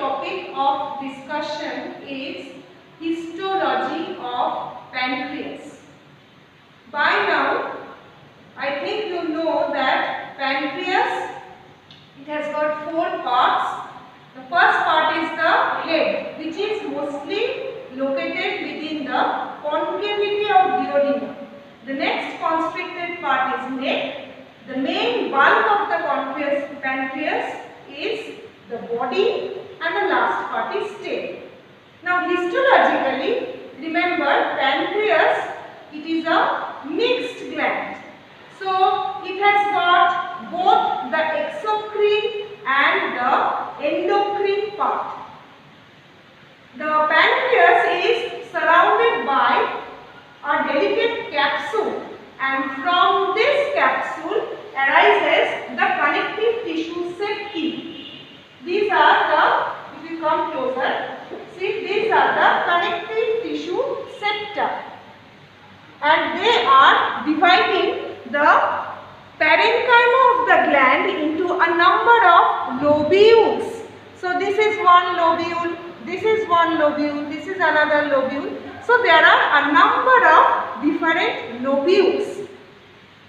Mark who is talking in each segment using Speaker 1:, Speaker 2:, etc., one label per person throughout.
Speaker 1: topic of discussion is histology of pancreas. By now, I think you know that pancreas, it has got 4 parts. The first part is the head, which is mostly located within the concavity of duodenum. The next constricted part is neck. The main bulk of the pancreas is the body, and the last part is tail. Now histologically, remember pancreas, it is a mixed gland. So it has got both the exocrine and the endocrine part. The pancreas is surrounded by a delicate capsule, and from this capsule arises the connective tissue septi. These are the, if you come closer, see, these are the connective tissue septa, and they are dividing the parenchyma of the gland into a number of lobules. So this is one lobule, this is one lobule, this is another lobule. So there are a number of different lobules.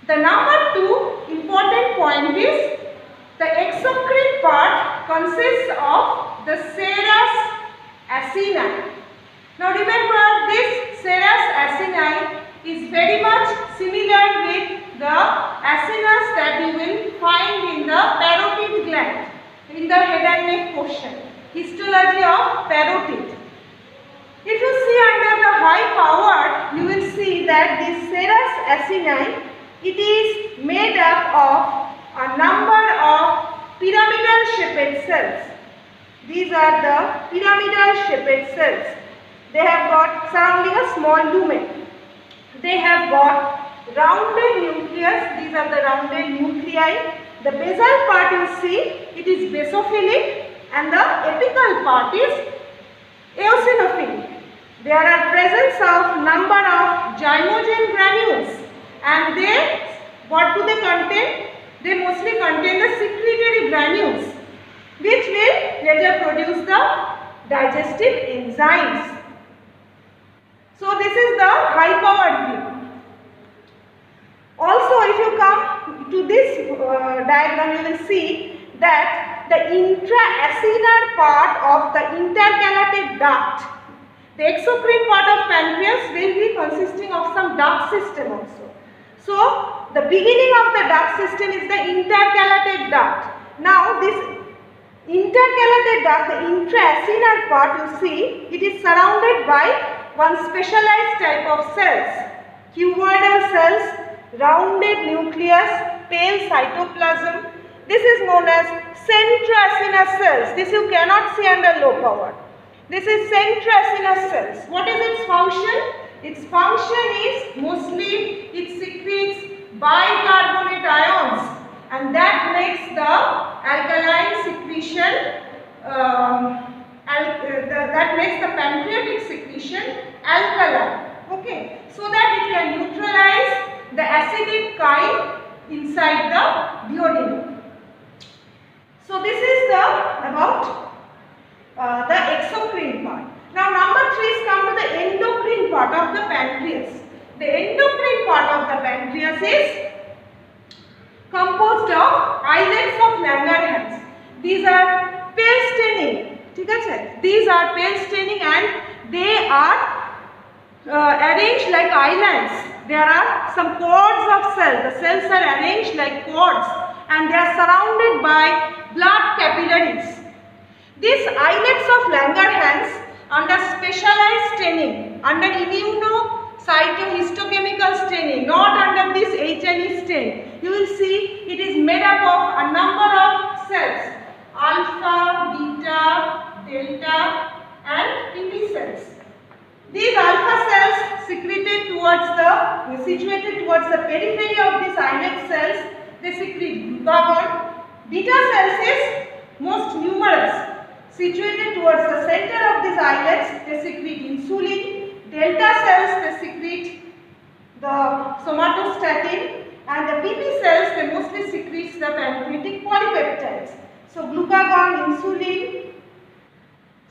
Speaker 1: The number 2 important point is the exocrine part consists of the serous acini. Now remember, this serous acini is very much similar with the acinas that you will find in the parotid gland, in the head and neck portion. Histology of parotid. If you see under the high powered, you will see that this serous acini, it is made up of a number of pyramidal shaped cells. These are the pyramidal shaped cells. They have got surrounding a small lumen. They have got rounded nucleus. These are the rounded nuclei. The basal part you see, it is basophilic, and the apical part is eosinophilic. There are presence of number of zymogen granules, and they, what do they contain? They mostly contain the secretory granules, which will later produce the digestive enzymes. So this is the high powered view. Also, if you come to this diagram, you will see that the intraacinar part of the intercalated duct, the exocrine part of pancreas will be consisting of some duct system also. So the beginning of the duct system is the intercalated duct. Now this intercalated duct, the intraacinar part, you see, it is surrounded by one specialized type of cells, cuboidal cells, rounded nucleus, pale cytoplasm. This is known as centroacinous cells. This you cannot see under low power. This is centroacinous cells. What is its function? Its function is mostly it secretes bicarbonate ions, and that makes the alkaline secretion, that makes the pancreatic secretion alkaline. Okay, so that it can neutralize the acidic chyme inside the duodenum. So this is about the exocrine part. Now number 3 is come to the endocrine part of the pancreas. The endocrine part of the pancreas is composed of islets of Langerhans. These are pale staining. These are pale staining, and they are arranged like islands. There are some cords of cells. The cells are arranged like cords, and they are surrounded by blood capillaries. These islets of Langerhans, under specialized staining, under immunocytohistochemical staining, not under this H&E stain, you will see it is made up of a number of cells, alpha, beta, delta, and PP cells. These alpha cells situated towards the periphery of these islet cells, they secrete glucagon. Beta cells is most numerous. Situated towards the center of these islets, they secrete insulin. Delta cells, they secrete the somatostatin, and the PP cells, they mostly secrete the pancreatic polypeptides. So glucagon, insulin,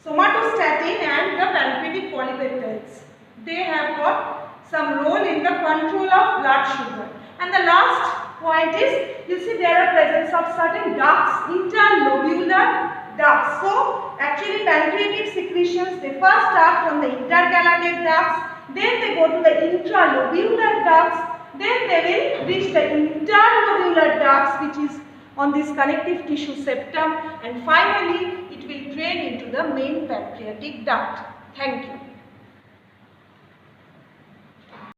Speaker 1: somatostatin and the pancreatic polypeptides. They have got some role in the control of blood sugar. And the last point is, you see there are presence of certain ducts, interlobular ducts. So actually pancreatic secretions, they first start from the intercalated ducts, then they go to the intralobular ducts, then they will reach the interlobular ducts, which is on this connective tissue septum, and finally it will drain into the main pancreatic duct. Thank you.